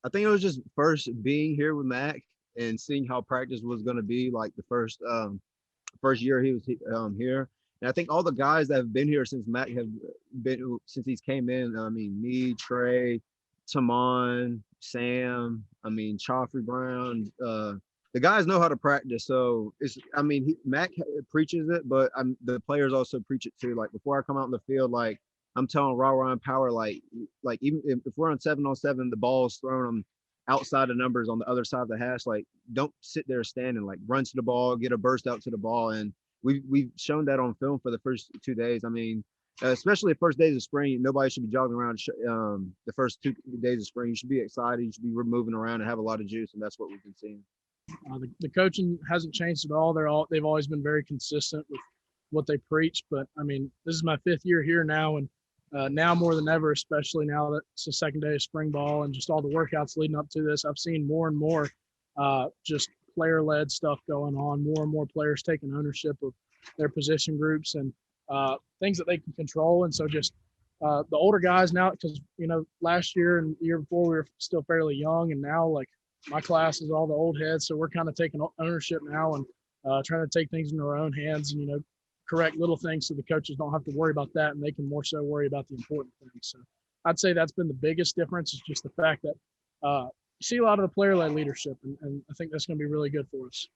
I think it was just first being here with Mac and seeing how practice was going to be like the first year he was here. And I think all the guys that have been here since Mac have been since he's came in. I mean, me, Trey, Tamon, Sam. I mean, Chaffrey Brown. The guys know how to practice. So it's. I mean, Mac preaches it, but the players also preach it too. Like before I come out in the field, like I'm telling Raw and Power, like even if we're on 7-on-7, the ball's thrown on outside of numbers on the other side of the hash. Like don't sit there standing. Like run to the ball, get a burst out to the ball, and we've shown that on film for the first 2 days. I mean, especially the first days of spring, nobody should be jogging around the first 2 days of spring. You should be excited. You should be moving around and have a lot of juice, and that's what we've been seeing. The coaching hasn't changed at all. They've always been very consistent with what they preach. But I mean, this is my 5th year here now, and now more than ever, especially now that it's the second day of spring ball and just all the workouts leading up to this, I've seen more and more just player-led stuff going on. More and more players taking ownership of their position groups and things that they can control. And so just the older guys now, because last year and the year before we were still fairly young, and now like my class is all the old heads, so we're kind of taking ownership now and trying to take things into our own hands and correct little things so the coaches don't have to worry about that and they can more so worry about the important things. So I'd say that's been the biggest difference, is just the fact that you see a lot of the player-led leadership, and I think that's going to be really good for us.